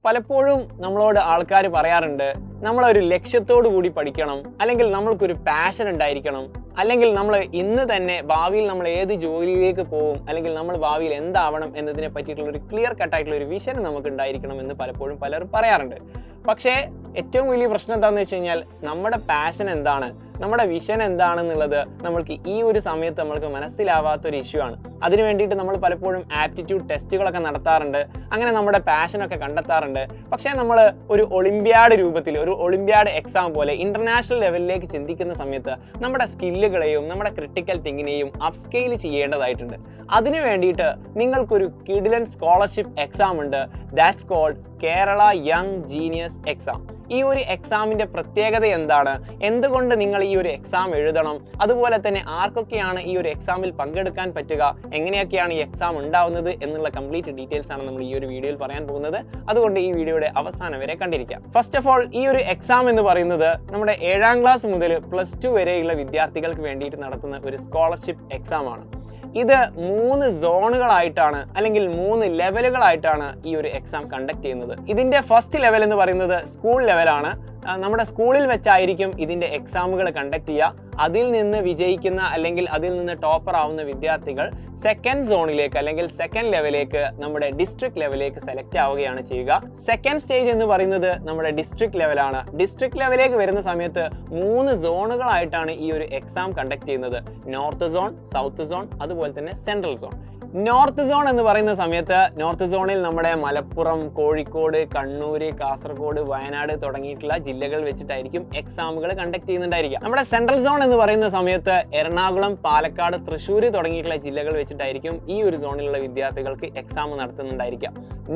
പലപ്പോഴും നമ്മളോട് ആൾക്കാർ പറയാറുണ്ട്, നമ്മളൊരു ലക്ഷ്യത്തോടു കൂടി പഠിക്കണം, അല്ലെങ്കിൽ നമ്മൾക്കൊരു പാഷൻ ഉണ്ടായിരിക്കണം, അല്ലെങ്കിൽ നമ്മൾ ഇന്ന് തന്നെ ഭാവിയിൽ നമ്മൾ ഏത് ജോലിയിലേക്ക് പോകും, അല്ലെങ്കിൽ നമ്മൾ ഭാവിയിൽ എന്താവണം എന്നതിനെ പറ്റിയിട്ടുള്ള ഒരു ക്ലിയർ കട്ടായിട്ടുള്ള ഒരു വിഷൻ നമുക്ക് ഉണ്ടായിരിക്കണം എന്ന് പലപ്പോഴും പലരും പറയാറുണ്ട്. പക്ഷേ ഏറ്റവും വലിയ പ്രശ്നം എന്താണെന്ന് വെച്ച് കഴിഞ്ഞാൽ നമ്മുടെ പാഷൻ എന്താണ്, നമ്മുടെ വിഷൻ എന്താണെന്നുള്ളത് നമ്മൾക്ക് ഈ ഒരു സമയത്ത് നമ്മൾക്ക് മനസ്സിലാവാത്തൊരു ഇഷ്യൂ ആണ്. അതിനു വേണ്ടിയിട്ട് നമ്മൾ പലപ്പോഴും ആപ്റ്റിറ്റ്യൂഡ് ടെസ്റ്റുകളൊക്കെ നടത്താറുണ്ട്, അങ്ങനെ നമ്മുടെ പാഷനൊക്കെ കണ്ടെത്താറുണ്ട്. പക്ഷേ നമ്മൾ ഒരു ഒളിമ്പ്യാഡ് രൂപത്തിൽ, ഒരു ഒളിമ്പ്യാഡ് എക്സാം പോലെ ഇന്റർനാഷണൽ ലെവലിലേക്ക് ചിന്തിക്കുന്ന സമയത്ത് നമ്മുടെ സ്കില്ലുകളെയും നമ്മുടെ ക്രിട്ടിക്കൽ തിങ്കിനെയും അപ്സ്കെയിൽ ചെയ്യേണ്ടതായിട്ടുണ്ട്. അതിനു വേണ്ടിയിട്ട് നിങ്ങൾക്കൊരു കിഡിലൻ സ്കോളർഷിപ്പ് എക്സാം ഉണ്ട്. That's called Kerala young genius exam. ഈ ഒരു എക്സാമിന്റെ പ്രത്യേകത എന്താണ്, എന്തുകൊണ്ട് നിങ്ങൾ ഈ ഒരു എക്സാം എഴുതണം, അതുപോലെ തന്നെ ആർക്കൊക്കെയാണ് ഈ ഒരു എക്സാമിൽ പങ്കെടുക്കാൻ പറ്റുക, എങ്ങനെയൊക്കെയാണ് ഈ എക്സാം ഉണ്ടാവുന്നത് എന്നുള്ള കംപ്ലീറ്റ് ഡീറ്റെയിൽസ് ആണ് നമ്മൾ ഈ ഒരു വീഡിയോയിൽ പറയാൻ പോകുന്നത്. അതുകൊണ്ട് ഈ വീഡിയോയുടെ അവസാനം വരെ കണ്ടിരിക്കാം. ഫസ്റ്റ് ഓഫ് ഓൾ, ഈ ഒരു എക്സാം എന്ന് പറയുന്നത് നമ്മുടെ 7ാം ക്ലാസ് മുതൽ +2 വരെയുള്ള വിദ്യാർത്ഥികൾക്ക് വേണ്ടിയിട്ട് നടത്തുന്ന ഒരു സ്കോളർഷിപ്പ് എക്സാം ആണ്. ഇത് 3 സോണുകളായിട്ടാണ് അല്ലെങ്കിൽ 3 ലെവലുകളായിട്ടാണ് ഈ ഒരു എക്സാം കണ്ടക്ട് ചെയ്യുന്നത്. ഇതിന്റെ ഫസ്റ്റ് ലെവൽ എന്ന് പറയുന്നത് സ്കൂൾ ലെവലാണ്. നമ്മുടെ സ്കൂളിൽ വെച്ചായിരിക്കും ഇതിന്റെ എക്സാമുകൾ കണ്ടക്ട് ചെയ്യുക. അതിൽ നിന്ന് വിജയിക്കുന്ന അല്ലെങ്കിൽ അതിൽ നിന്ന് ടോപ്പർ ആവുന്ന വിദ്യാർത്ഥികൾ സെക്കൻഡ് സോണിലേക്ക് അല്ലെങ്കിൽ സെക്കൻഡ് ലെവലിലേക്ക്, നമ്മുടെ ഡിസ്ട്രിക്ട് ലെവലിലേക്ക് സെലക്ട് ആവുകയാണ് ചെയ്യുക. സെക്കൻഡ് സ്റ്റേജ് എന്ന് പറയുന്നത് നമ്മുടെ ഡിസ്ട്രിക്ട് ലെവലാണ്. ഡിസ്ട്രിക്ട് ലെവലിലേക്ക് വരുന്ന സമയത്ത് 3 സോണുകളായിട്ടാണ് ഈ ഒരു എക്സാം കണ്ടക്ട് ചെയ്യുന്നത്. നോർത്ത് സോൺ, സൗത്ത് സോൺ, അതുപോലെ തന്നെ സെൻട്രൽ സോൺ. നോർത്ത് സോൺ എന്ന് പറയുന്ന സമയത്ത് നോർത്ത് സോണിൽ നമ്മുടെ മലപ്പുറം, കോഴിക്കോട്, കണ്ണൂർ, കാസർഗോഡ്, വയനാട് തുടങ്ങിയിട്ടുള്ള ജില്ലകൾ വെച്ചിട്ടായിരിക്കും എക്സാമുകൾ കണ്ടക്ട് ചെയ്യുന്നുണ്ടായിരിക്കുക. നമ്മുടെ സെൻട്രൽ സോൺ എന്ന് പറയുന്ന സമയത്ത് എറണാകുളം, പാലക്കാട്, തൃശ്ശൂർ തുടങ്ങിയിട്ടുള്ള ജില്ലകൾ വെച്ചിട്ടായിരിക്കും ഈ ഒരു സോണിലുള്ള വിദ്യാർത്ഥികൾക്ക് എക്സാം നടത്തുന്നുണ്ടായിരിക്കുക.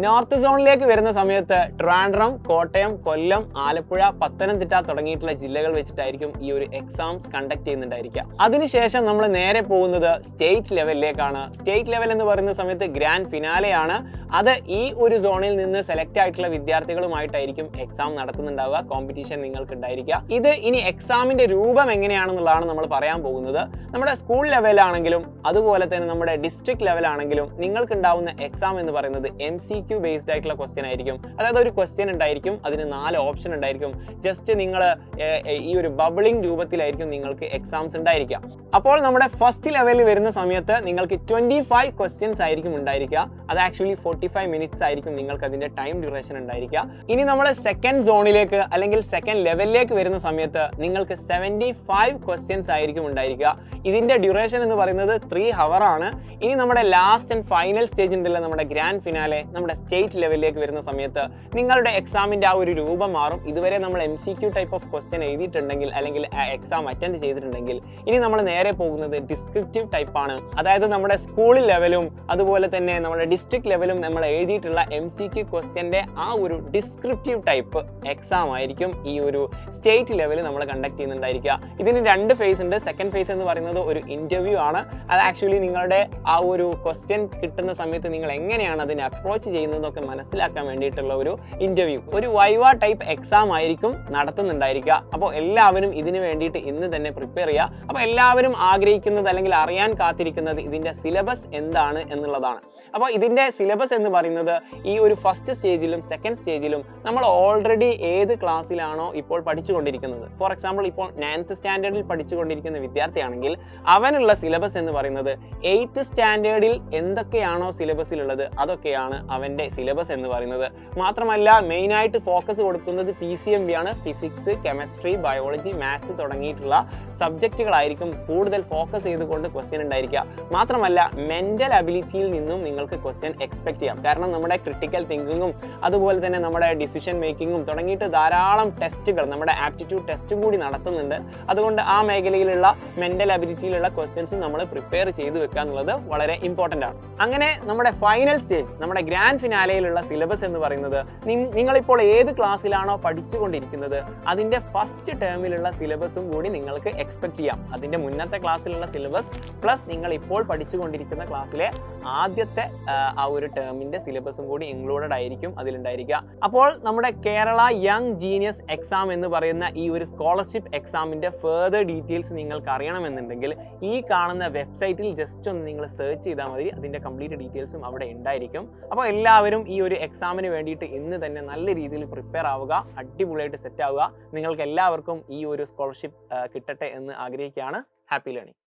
നോർത്ത് സോണിലേക്ക് വരുന്ന സമയത്ത് ട്രിവാൻഡ്രം, കോട്ടയം, കൊല്ലം, ആലപ്പുഴ, പത്തനംതിട്ട തുടങ്ങിയിട്ടുള്ള ജില്ലകൾ വെച്ചിട്ടായിരിക്കും ഈ ഒരു എക്സാംസ് കണ്ടക്ട് ചെയ്യുന്നുണ്ടായിരിക്കുക. അതിനുശേഷം നമ്മൾ നേരെ പോകുന്നത് സ്റ്റേറ്റ് ലെവലിലേക്കാണ്. സ്റ്റേറ്റ് ലെവൽ എന്ന് പറയുന്ന സമയത്ത് ഗ്രാൻഡ് ഫിനാലെയാണ്. അത് ഈ ഒരു സോണിൽ നിന്ന് സെലക്ട് ആയിട്ടുള്ള വിദ്യാർത്ഥികളുമായിട്ടായിരിക്കും എക്സാം നടത്തുന്നുണ്ടാവുക. കോമ്പറ്റീഷൻ നിങ്ങൾക്ക് ഉണ്ടായിരിക്കുക. ഇത് ഇനി എക്സാമിന്റെ രൂപം എങ്ങനെയാണെന്നുള്ളതാണ് നമ്മൾ പറയാൻ പോകുന്നത്. നമ്മുടെ സ്കൂൾ ലെവലാണെങ്കിലും അതുപോലെ തന്നെ നമ്മുടെ ഡിസ്ട്രിക്ട് ലെവലാണെങ്കിലും നിങ്ങൾക്ക് ഉണ്ടാവുന്ന എക്സാം എന്ന് പറയുന്നത് MCQ ബേസ്ഡ് ആയിട്ടുള്ള ക്വസ്റ്റ്യൻ ആയിരിക്കും. അതായത് ഒരു ക്വസ്റ്റ്യൻ ഉണ്ടായിരിക്കും, അതിന് 4 ഓപ്ഷൻ ഉണ്ടായിരിക്കും. ജസ്റ്റ് നിങ്ങൾ ഈ ഒരു ബബിളിംഗ് രൂപത്തിലായിരിക്കും നിങ്ങൾക്ക് എക്സാംസ് ഉണ്ടായിരിക്കുക. അപ്പോൾ നമ്മുടെ ഫസ്റ്റ് ലെവലിൽ വരുന്ന സമയത്ത് നിങ്ങൾക്ക് 25 ക്വസ്റ്റ്യൻസ് ആയിരിക്കും ഉണ്ടായിരിക്കുക. അത് ആക്ച്വലി 45 മിനിറ്റ്സ് ആയിരിക്കും നിങ്ങൾക്ക് അതിന്റെ ടൈം ഡ്യൂറേഷൻ ഉണ്ടായിരിക്കുക. ഇനി നമ്മൾ സെക്കൻഡ് സോണിലേക്ക് അല്ലെങ്കിൽ സെക്കൻഡ് ലെവലിലേക്ക് വരുന്ന സമയത്ത് നിങ്ങൾക്ക് 75 ക്വസ്റ്റ്യൻസ് ആയിരിക്കും ഉണ്ടായിരിക്കുക. ഇതിന്റെ ഡ്യൂറേഷൻ എന്ന് പറയുന്നത് 3 hours ആണ്. ഇനി നമ്മുടെ ലാസ്റ്റ് ആൻഡ് ഫൈനൽ സ്റ്റേജ് ഉണ്ടല്ലോ, നമ്മുടെ ഗ്രാൻഡ് ഫിനാലെ, നമ്മുടെ സ്റ്റേറ്റ് ലെവലിലേക്ക് വരുന്ന സമയത്ത് നിങ്ങളുടെ എക്സാമിന്റെ ആ ഒരു രൂപം മാറും. ഇതുവരെ നമ്മൾ MCQ ടൈപ്പ് ഓഫ് ക്വസ്റ്റ്യൻ എഴുതിയിട്ടുണ്ടെങ്കിൽ അല്ലെങ്കിൽ എക്സാം അറ്റൻഡ് ചെയ്തിട്ടുണ്ടെങ്കിൽ ഇനി നമ്മൾ നേരെ പോകുന്നത് ഡിസ്ക്രിപ്റ്റീവ് ടൈപ്പ് ആണ്. അതായത് നമ്മുടെ സ്കൂൾ ലെവലും അതുപോലെ തന്നെ നമ്മുടെ ഡിസ്ട്രിക്ട് ലെവലും നമ്മൾ എഴുതിയിട്ടുള്ള MCQ ക്വസ്റ്റ്യന്റെ ആ ഒരു ഡിസ്ക്രിപ്റ്റീവ് ടൈപ്പ് എക്സാം ആയിരിക്കും ഈ ഒരു സ്റ്റേറ്റ് ലെവലിൽ നമ്മൾ കണ്ടക്ട് ചെയ്യുന്നുണ്ടായിരിക്കുക. ഇതിന് 2 ഫേസ് ഉണ്ട്. സെക്കൻഡ് ഫേസ് എന്ന് പറയുന്നത് ഒരു ഇന്റർവ്യൂ ആണ്. അത് ആക്ച്വലി നിങ്ങളുടെ ആ ഒരു ക്വസ്റ്റ്യൻ കിട്ടുന്ന സമയത്ത് നിങ്ങൾ എങ്ങനെയാണ് അതിനെ അപ്രോച്ച് ചെയ്യുന്നതൊക്കെ മനസ്സിലാക്കാൻ വേണ്ടിയിട്ടുള്ള ഒരു ഇന്റർവ്യൂ, ഒരു വൈവ ടൈപ്പ് എക്സാം ആയിരിക്കും നടത്തുന്നുണ്ടായിരിക്കുക. അപ്പോൾ എല്ലാവരും ഇതിന് വേണ്ടിയിട്ട് ഇന്ന് തന്നെ പ്രിപ്പയർ ചെയ്യുക. അപ്പോൾ എല്ലാവരും ആഗ്രഹിക്കുന്നത് അല്ലെങ്കിൽ അറിയാൻ കാത്തിരിക്കുന്നത് ഇതിന്റെ സിലബസ് എന്താണ് എന്നുള്ളതാണ്. അപ്പോൾ ഇതിന്റെ സിലബസ് എന്ന് പറയുന്നത് ഈ ഒരു ഫസ്റ്റ് സ്റ്റേജിലും സെക്കൻഡ് സ്റ്റേജിലും നമ്മൾ ഓൾറെഡി ഏത് ക്ലാസ്സിലാണോ ഇപ്പോൾ പഠിച്ചുകൊണ്ടിരിക്കുന്നത്, ഫോർ എക്സാമ്പിൾ ഇപ്പോൾ 9th സ്റ്റാൻഡേർഡിൽ പഠിച്ചുകൊണ്ടിരിക്കുന്ന വിദ്യാർത്ഥിയാണെങ്കിൽ അവനുള്ള സിലബസ് എന്ന് പറയുന്നത് 8th സ്റ്റാൻഡേർഡിൽ എന്തൊക്കെയാണോ സിലബസിലുള്ളത് അതൊക്കെയാണ് അവന്റെ സിലബസ് എന്ന് പറയുന്നത്. മാത്രമല്ല മെയിനായിട്ട് ഫോക്കസ് കൊടുക്കുന്നത് PCMB ആണ്. ഫിസിക്സ്, കെമിസ്ട്രി, ബയോളജി, മാത്സ് തുടങ്ങിയിട്ടുള്ള സബ്ജക്റ്റുകളായിരിക്കും കൂടുതൽ ഫോക്കസ് ചെയ്തുകൊണ്ട് ക്വസ്റ്റ്യൻ ഉണ്ടായിരിക്കുക. മാത്രമല്ല മെന്റൽ അബിലിറ്റിയിൽ നിന്നും നിങ്ങൾക്ക് ക്വസ്റ്റ്യൻ എക്സ്പെക്ട് ചെയ്യാം. കാരണം നമ്മുടെ ക്രിട്ടിക്കൽ തിങ്കിങ്ങും അതുപോലെ തന്നെ നമ്മുടെ ഡിസിഷൻ മേക്കിങ്ങും തുടങ്ങിയിട്ട് ധാരാളം ടെസ്റ്റുകൾ, നമ്മുടെ ആപ്റ്റിറ്റ്യൂഡ് ടെസ്റ്റും കൂടി നടത്തുന്നുണ്ട്. അതുകൊണ്ട് ആ മേഖലയിലുള്ള മെന്റൽ അബിലിറ്റിയിലുള്ള ക്വസ്റ്റ്യൻസും നമ്മൾ പ്രിപ്പയർ ചെയ്ത് വെക്കുക എന്നുള്ളത് വളരെ ഇമ്പോർട്ടൻ്റ് ആണ്. അങ്ങനെ നമ്മുടെ ഫൈനൽ സ്റ്റേജ്, നമ്മുടെ ഗ്രാൻഡ് ഫിനാലയിലുള്ള സിലബസ് എന്ന് പറയുന്നത് നിങ്ങളിപ്പോൾ ഏത് ക്ലാസ്സിലാണോ പഠിച്ചുകൊണ്ടിരിക്കുന്നത് അതിന്റെ ഫസ്റ്റ് ടേമിലുള്ള സിലബസും കൂടി നിങ്ങൾക്ക് എക്സ്പെക്ട് ചെയ്യാം. അതിന്റെ മുന്നത്തെ ക്ലാസ്സിലുള്ള സിലബസ് പ്ലസ് നിങ്ങൾ ഇപ്പോൾ പഠിച്ചുകൊണ്ടിരിക്കുന്ന ക്ലാസ് ക്ലാസ്സിലെ ആദ്യത്തെ ആ ഒരു ടേമിൻ്റെ സിലബസും കൂടി ഇൻക്ലൂഡഡ് ആയിരിക്കും അതിലുണ്ടായിരിക്കുക. അപ്പോൾ നമ്മുടെ കേരള യങ് ജീനിയസ് എക്സാം എന്ന് പറയുന്ന ഈ ഒരു സ്കോളർഷിപ്പ് എക്സാമിൻ്റെ ഫേർദർ ഡീറ്റെയിൽസ് നിങ്ങൾക്ക് അറിയണമെന്നുണ്ടെങ്കിൽ ഈ കാണുന്ന വെബ്സൈറ്റിൽ ജസ്റ്റ് ഒന്ന് നിങ്ങൾ സെർച്ച് ചെയ്താൽ മതി. അതിൻ്റെ കംപ്ലീറ്റ് ഡീറ്റെയിൽസും അവിടെ ഉണ്ടായിരിക്കും. അപ്പോൾ എല്ലാവരും ഈ ഒരു എക്സാമിന് വേണ്ടിയിട്ട് ഇന്ന് തന്നെ നല്ല രീതിയിൽ പ്രിപ്പയർ ആവുക, അടിപൊളിയായിട്ട് സെറ്റ് ആവുക. നിങ്ങൾക്ക് എല്ലാവർക്കും ഈ ഒരു സ്കോളർഷിപ്പ് കിട്ടട്ടെ എന്ന് ആഗ്രഹിക്കുകയാണ്. Happy learning.